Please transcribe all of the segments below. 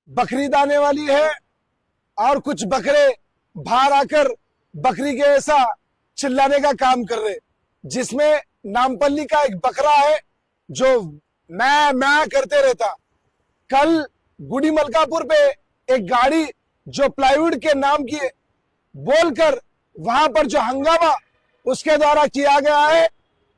बकरीद आने वाली है और कुछ बकरे बाहर आकर बकरी के ऐसा चिल्लाने का काम कर रहे, जिसमें नामपल्ली का एक बकरा है जो मैं करते रहता। कल गुड़ी मलकापुर पे एक गाड़ी जो प्लाईवुड के नाम की बोलकर वहां पर जो हंगामा उसके द्वारा किया गया है,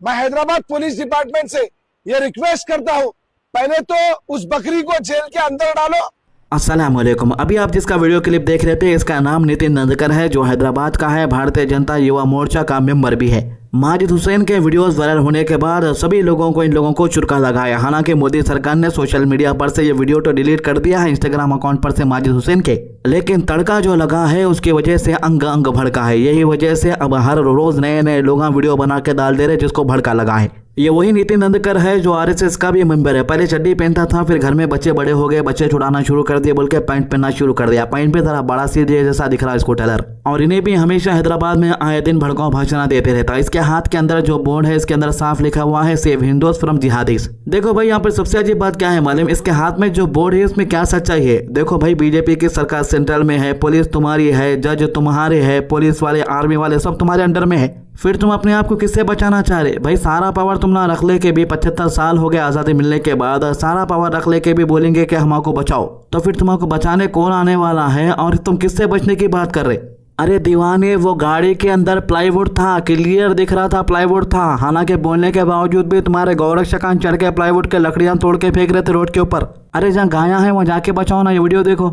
मैं हैदराबाद पुलिस डिपार्टमेंट से यह रिक्वेस्ट करता हूं, पहले तो उस बकरी को जेल के अंदर डालो। अस्सलाम वालेकुम। अभी आप जिसका वीडियो क्लिप देख रहे थे इसका नाम नितिन नंदकर है, जो हैदराबाद का है, भारतीय जनता युवा मोर्चा का मेंबर भी है। माजिद हुसैन के वीडियोस वायरल होने के बाद सभी लोगों को इन लोगों को चुरका लगाया। हालांकि मोदी सरकार ने सोशल मीडिया पर से ये वीडियो तो डिलीट कर दिया है, इंस्टाग्राम अकाउंट पर से माजिद हुसैन के, लेकिन तड़का जो लगा है उसकी वजह से अंग अंग भड़का है। यही वजह से अब हर रोज नए नए लोग वीडियो बना के डाल दे रहे जिसको भड़का लगा है। ये वही नितिन नंदकर है जो आरएसएस का भी मेंबर है। पहले चड्डी पहनता था, फिर घर में बच्चे बड़े हो गए, बच्चे छुड़ाना शुरू कर दिए बोल के पैंट पहनना शुरू कर दिया। पैंट पे जरा बड़ा सी जैसा दिख रहा है इसको टेलर, और इन्हें भी हमेशा हैदराबाद में आए दिन भड़काऊ भाषण देते रहता है। इसके हाथ के अंदर जो बोर्ड है इसके अंदर साफ लिखा हुआ है सेव हिंदूज फ्रॉम जिहादीज। देखो भाई यहाँ पर सबसे अजीब बात क्या है मालूम, इसके हाथ में जो बोर्ड है इसमें क्या सच्चाई है। देखो भाई बीजेपी की सरकार सेंट्रल में है, पुलिस तुम्हारी है, जज तुम्हारे है, पुलिस वाले आर्मी वाले सब तुम्हारे अंडर में है, फिर तुम अपने आप को किससे बचाना चाह रहे भाई। सारा पावर तुम ना रख ले के भी 75 साल हो गए आज़ादी मिलने के बाद, सारा पावर रख ले के भी बोलेंगे कि हमको बचाओ, तो फिर तुमको बचाने कौन आने वाला है और तुम किससे बचने की बात कर रहे। अरे दीवाने, वो गाड़ी के अंदर प्लाईवुड था, क्लियर दिख रहा था प्लाईवुड था। हालांकि बोलने के बावजूद भी तुम्हारे गौरक्षकान चढ़ के प्लाईवुड के लकड़ियां तोड़ के फेंक रहे थे रोड के ऊपर। अरे जहाँ गाया है वहाँ जाके बचाओ ना। ये वीडियो देखो,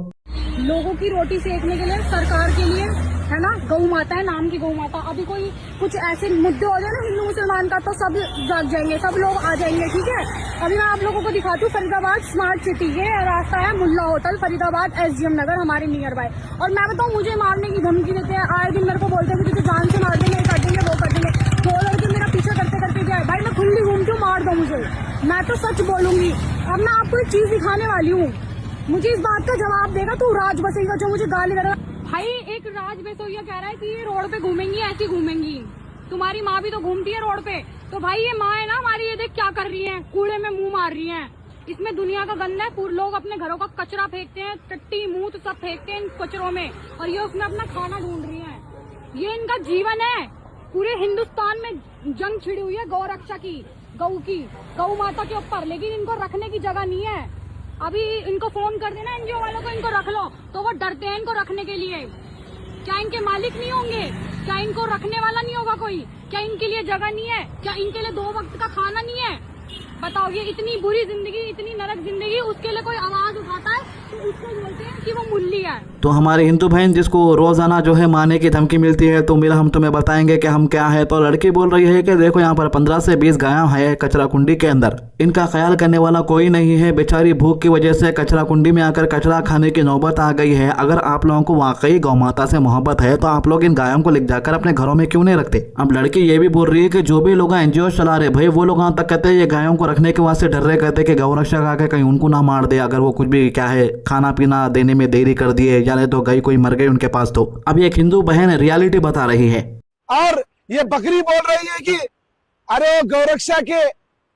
लोगों की रोटी सेकने के लिए, सरकार के लिए, है ना, गौ माता है नाम की गौ माता। अभी कोई कुछ ऐसे मुद्दे हो जाए ना हिंदू मुसलमान का तो सब जाग जाएंगे, सब लोग आ जाएंगे, ठीक है। अभी मैं आप लोगों को दिखाती हूँ फरीदाबाद स्मार्ट सिटी, ये रास्ता है मुल्ला होटल फरीदाबाद एसडीएम नगर हमारे नियर बाय। और मैं बताऊँ मुझे मारने की धमकी देते हैं, आए दिन मेरे को बोलते हैं तुझे जान से मार देंगे, कर देंगे, वो कर देंगे। दो लड़के मेरा पीछे करते करते जाए, भाई मैं खुली घूमती हूँ, मार दो मुझे, मैं तो सच बोलूंगी। अब मैं आपको एक चीज दिखाने वाली हूँ, मुझे इस बात का जवाब देगा तू राज बसेगा जो मुझे गाली दे रहा है। भाई एक राज बसोइया कह रहा है कि ये रोड पे घूमेंगी, ऐसी घूमेंगी, तुम्हारी माँ भी तो घूमती है रोड पे। तो भाई ये माँ है ना हमारी, ये देख क्या कर रही है, कूड़े में मुंह मार रही है। इसमें दुनिया का गंदा है, पूरे लोग अपने घरों का कचरा फेंकते हैं, टट्टी मूत सब फेंकते हैं इन कचरों में, और ये उसमें अपना खाना ढूंढ रही है। ये इनका जीवन है। पूरे हिंदुस्तान में जंग छिड़ी हुई है गौ रक्षा की, गौ माता के ऊपर, लेकिन इनको रखने की जगह नहीं है। अभी इनको फोन कर देना एनजीओ वालों को, इनको रख लो, तो वो डरते हैं इनको रखने के लिए। क्या इनके मालिक नहीं होंगे? क्या इनको रखने वाला नहीं होगा कोई? क्या इनके लिए जगह नहीं है? क्या इनके लिए 2 वक्त का खाना नहीं है? बताओ, ये इतनी बुरी जिंदगी, इतनी नरक जिंदगी, उसके लिए कोई आवाज उठाता है तो उसको बोलते हैं कि वो मुल्ली है। तो हमारे हिंदू बहन जिसको रोजाना जो है मारने की धमकी मिलती है, तो मिला हम तुम्हें बताएंगे कि हम क्या है। तो लड़की बोल रही है कि देखो यहाँ पर 15 से 20 गायें हैं कचरा कुंडी के अंदर, इनका ख्याल करने वाला कोई नहीं है। बेचारी भूख की वजह से कचरा कुंडी में आकर कचरा खाने की नौबत आ गई है। अगर आप लोगों को वाकई गौ माता से मोहब्बत है तो आप लोग इन गायों को ले जाकर अपने घरों में क्यों नहीं रखते। अब लड़की ये भी बोल रही है कि जो भी लोग एनजीओ चला रहे भाई, वो लोग तक कहते हैं ये गायों को रखने के वास्ते डर रहे, कहते कि गौ रक्षक आके कहीं उनको ना मार दे, अगर वो कुछ भी क्या है खाना पीना देने में देरी कर दिए, या नहीं तो गाय कोई मर गई उनके पास। तो अब एक हिंदू बहन रियलिटी बता रही है, और ये बकरी बोल रही है कि अरे गौरक्षा के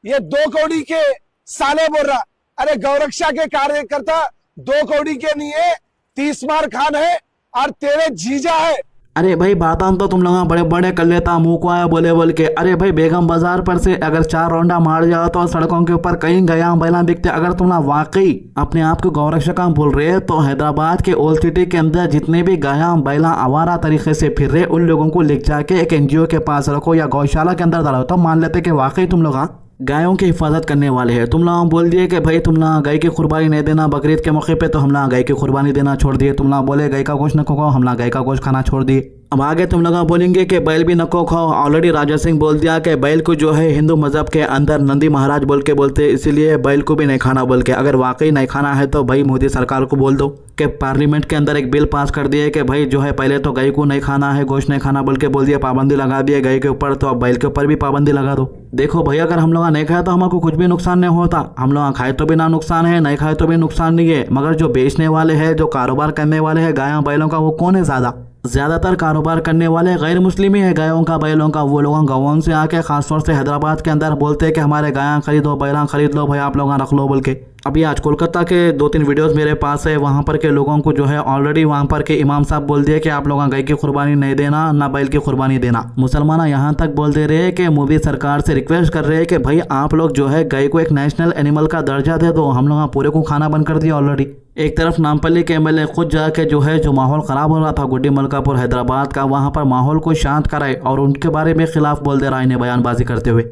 ये 2 कौड़ी के साले बोल रहा। अरे गौरक्षा के कार्यकर्ता 2 कौड़ी के नहीं है, 30 मार खान है और तेरे जीजा है। अरे भाई बातान तो तुम लोग बड़े बड़े कर लेता, मुंह को आया बोले बोल के। अरे भाई बेगम बाजार पर से अगर 4 रौंडा मार जाओ तो सड़कों के ऊपर कहीं गया बैला दिखते। अगर तुम लोग वाकई अपने आप को गौरक्षका बोल रहे तो हैदराबाद के ओल्ड सिटी के अंदर जितने भी गाया बैला आवारा तरीके से फिर रहे उन लोगों को ले जाके एक एनजीओ के पास रखो या गौशाला के अंदर डालो, तो मान लेते कि वाकई तुम लोग गायों की हिफाजत करने वाले हैं। तुम लोग बोल दिए कि भाई तुम लोग गाय की कुर्बानी नहीं देना बकरीद के मौके पे, तो हम लोग गाय की कुर्बानी देना छोड़ दिए। तुम लोग बोले गाय का गोश्त न खाओ, हम लोग गाय का गोश्त खाना छोड़ दिए। अब आगे तुम लोग बोलेंगे कि बैल भी नको खाओ। ऑलरेडी राजा सिंह बोल दिया कि बैल को जो है हिंदू मजहब के अंदर नंदी महाराज बोल के बोलते, इसीलिए बैल को भी नहीं खाना बोल के। अगर वाकई नहीं खाना है तो भाई मोदी सरकार को बोल दो कि पार्लियामेंट के अंदर एक बिल पास कर दिए कि भाई जो है पहले तो गाय को नहीं खाना है, गोश्त नहीं खाना बोल के बोल दिया, पाबंदी लगा दिए गाय के ऊपर, तो अब बैल के ऊपर भी पाबंदी लगा दो। देखो भाई अगर हम लोग नहीं खाए तो हमको कुछ भी नुकसान नहीं होता, हम लोग खाए तो भी ना नुकसान है, नहीं खाए तो भी नुकसान नहीं है। मगर जो बेचने वाले हैं, जो कारोबार करने वाले हैं गायों बैलों का, वो कौन है? ज्यादातर कारोबार करने वाले गैर मुस्लिम ही है गायों का बैलों का। वो लोग गाँव से आके खासतौर से हैदराबाद के अंदर बोलते हैं कि हमारे गायां खरीदो, बैलां खरीद लो भाई, आप लोग रख लो बोल के। अभी आज कोलकाता के 2-3 वीडियोस मेरे पास है, वहाँ पर के लोगों को जो है ऑलरेडी वहाँ पर के इमाम साहब बोल दिए कि आप लोग गाय की कुर्बानी नहीं देना, ना बैल की कुर्बानी देना। मुसलमान यहाँ तक बोल दे रहे हैं कि मोदी सरकार से रिक्वेस्ट कर रहे हैं कि भाई आप लोग जो है गाय को एक नेशनल एनिमल का दर्जा दे दो। हम लोग पूरे को खाना बंद कर दिया ऑलरेडी। एक तरफ नामपल्ली के एमएलए खुद जाके जो है जो माहौल ख़राब हो रहा था गुड्डी मलकापुर हैदराबाद का, वहाँ पर माहौल को शांत कराए और उनके बारे में खिलाफ बोल दे रहा है बयानबाजी करते हुए।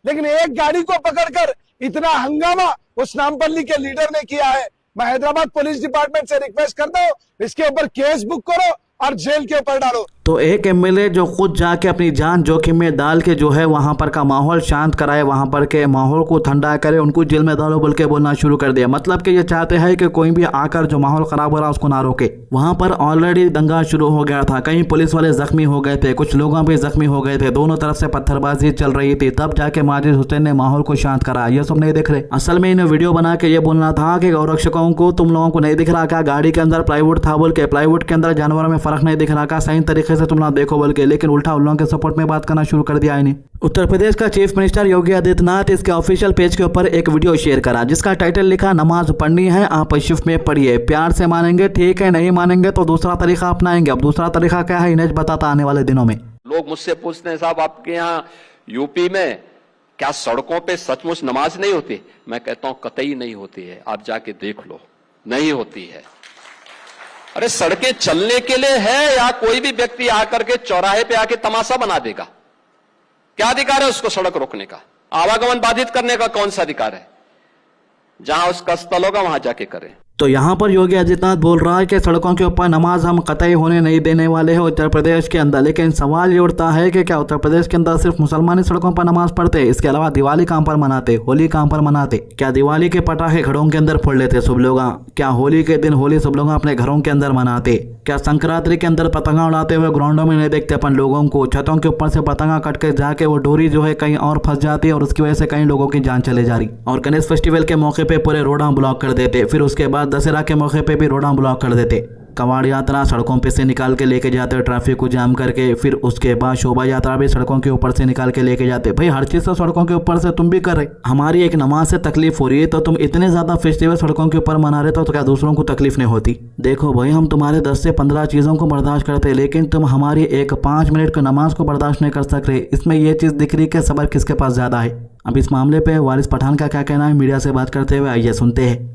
लेकिन एक गाड़ी को पकड़कर इतना हंगामा उस नामपल्ली के लीडर ने किया है। मैं हैदराबाद पुलिस डिपार्टमेंट से रिक्वेस्ट करता हूँ, इसके ऊपर केस बुक करो और जेल के ऊपर डालो। तो एक एमएलए जो खुद जाके अपनी जान जोखिम में डाल के जो है वहां पर का माहौल शांत कराए, वहां पर के माहौल को ठंडा करे, उनको जेल में डालो बोल के बोलना शुरू कर दिया। मतलब कि ये चाहते हैं कि कोई भी आकर जो माहौल खराब हो रहा है उसको ना रोके। वहां पर ऑलरेडी दंगा शुरू हो गया था, कहीं पुलिस वाले जख्मी हो गए थे, कुछ लोगों भी जख्मी हो गए थे, दोनों तरफ से पत्थरबाजी चल रही थी। तब जाके माजिद हुसैन ने माहौल को शांत कराया। ये सब नहीं देख रहे। असल में इन्हें वीडियो बना के ये बोलना था कि गौरक्षकों को तुम लोगों को नहीं दिख रहा क्या गाड़ी के अंदर प्लाईवुड था बोल के, प्लाईवुड के अंदर जानवरों में फर्क नहीं दिख रहा क्या, सही तरीके से तुम लोग देखो बोल के। लेकिन उल्टा उन लोगों के सपोर्ट में बात करना शुरू कर दिया इन्हें। उत्तर प्रदेश का चीफ मिनिस्टर योगी आदित्यनाथ इसके ऑफिशियल पेज के ऊपर एक वीडियो शेयर करा जिसका टाइटल लिखा नमाज पढ़नी है आप शिफ्ट में पढ़िए, प्यार से मानेंगे ठीक है, नहीं मानेंगे तो दूसरा तरीका अपनाएंगे। अब दूसरा तरीका क्या है इन्हें बताता आने वाले दिनों में। लोग मुझसे पूछते हैं साहब आपके यहाँ यूपी में क्या सड़कों पे सचमुच नमाज नहीं होती? मैं कहता हूं कतई नहीं होती है, आप जाके देख लो, नहीं होती है। अरे सड़कें चलने के लिए है या कोई भी व्यक्ति आकर के चौराहे पे आके तमाशा बना देगा? क्या अधिकार है उसको सड़क रोकने का? आवागमन बाधित करने का कौन सा अधिकार है? जहां उसका स्थल होगा वहां जाके करें। तो यहाँ पर योगी आदित्यनाथ बोल रहा है कि सड़कों के ऊपर नमाज हम कतई होने नहीं देने वाले हैं उत्तर प्रदेश के अंदर। लेकिन सवाल ये उठता है कि क्या उत्तर प्रदेश के अंदर सिर्फ मुसलमान ही सड़कों पर नमाज पढ़ते? इसके अलावा दिवाली कहाँ पर मनाते, होली कहाँ पर मनाते? क्या दिवाली के पटाखे घरों के अंदर फोड़ लेते सब लोग? क्या होली के दिन होली सब लोग अपने घरों के अंदर मनाते? क्या संक्रांति के अंदर पतंगा उड़ाते हुए ग्राउंडों में नहीं देखते अपन लोगों को? छतों के ऊपर से पतंगा कट के जाके वो डोरी जो है कहीं और फंस जाती है और उसकी वजह से कई लोगों की जान चले जा रही। और गणेश फेस्टिवल के मौके पे पूरे रोडां ब्लॉक कर देते, फिर उसके बाद दशहरा के मौके पे भी रोडां ब्लॉक कर देते। कवाड़ यात्रा सड़कों पे से निकाल के लेके जाते ट्रैफिक को जाम करके, फिर उसके बाद शोभा यात्रा भी सड़कों के ऊपर से निकाल के लेके जाते। भाई हर चीज तो सड़कों के ऊपर से तुम भी कर रहे। हमारी एक नमाज से तकलीफ हो रही है तो तुम इतने ज्यादा फेस्टिवल सड़कों के ऊपर मना रहे तो क्या दूसरों को तकलीफ नहीं होती? देखो भाई हम तुम्हारे 10 से 15 चीजों को बर्दाश्त करते, लेकिन तुम हमारी एक 5 मिनट की नमाज को बर्दाश्त नहीं कर सक रहे। इसमें यह चीज दिख रही कि सबर किसके पास ज्यादा है। अब इस मामले पे वारिस पठान का क्या कहना है मीडिया से बात करते हुए, आइए सुनते हैं।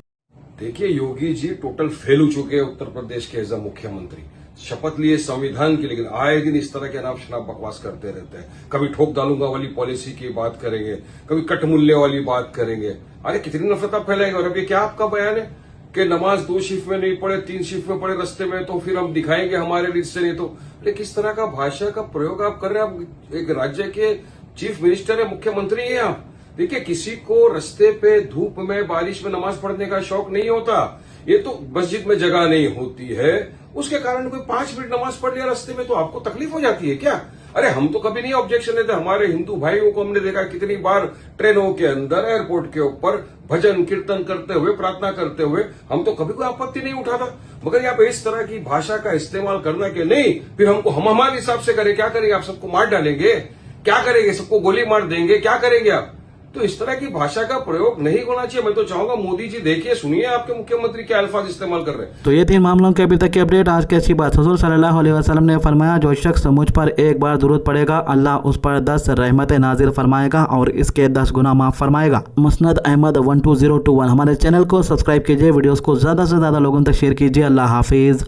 देखिए योगी जी टोटल फेल हो चुके हैं उत्तर प्रदेश के एज अ मुख्यमंत्री। शपथ लिए संविधान की, लेकिन आए दिन इस तरह के अनाप शनाप बकवास करते रहते हैं। कभी ठोक डालूंगा वाली पॉलिसी की बात करेंगे, कभी कट मूल्य वाली बात करेंगे। अरे कितनी नफरत आप फैलाएंगे? और अब ये क्या आपका बयान है कि नमाज 2 शिफ्ट में नहीं पढ़े, 3 शिफ्ट में पढ़े रास्ते में, तो फिर हम दिखाएंगे हमारे रीत से नहीं तो। अरे किस तरह का भाषा का प्रयोग आप कर रहे हैं? आप एक राज्य के चीफ मिनिस्टर है, मुख्यमंत्री है आप। देखिए किसी को रास्ते पे धूप में बारिश में नमाज पढ़ने का शौक नहीं होता। ये तो मस्जिद में जगह नहीं होती है, उसके कारण कोई 5 मिनट नमाज पढ़ लिया रास्ते में तो आपको तकलीफ हो जाती है क्या? अरे हम तो कभी नहीं ऑब्जेक्शन देते। हमारे हिंदू भाइयों को हमने देखा कितनी बार ट्रेनों के अंदर, एयरपोर्ट के ऊपर भजन कीर्तन करते हुए, प्रार्थना करते हुए, हम तो कभी कोई आपत्ति नहीं उठाता। मगर यहाँ पे इस तरह की भाषा का इस्तेमाल करना कि नहीं, फिर हमको हम हमारे हिसाब से करें। क्या करेंगे आप? सबको मार डालेंगे? क्या करेंगे? सबको गोली मार देंगे? क्या करेंगे आप? तो इस तरह की भाषा का प्रयोग नहीं होना चाहिए। मैं तो चाहूंगा मोदी जी देखिए, सुनिए आपके मुख्यमंत्री क्या अल्फाज इस्तेमाल कर रहे हैं। तो ये 3 मामलों के अभी तक की अपडेट। आज की अच्छी बात, हुजूर सल्लल्लाहु अलैहि वसल्लम ने फरमाया जो शख्स मुझ पर एक बार दुरूद पड़ेगा अल्लाह उस पर 10 रहमतें नाजिल फरमाएगा और इसके 10 गुना माफ फरमाएगा। मुस्नद अहमद 12021। हमारे चैनल को सब्सक्राइब कीजिए, वीडियोस को ज्यादा से ज्यादा लोगों तक शेयर कीजिए। अल्लाह हाफिज।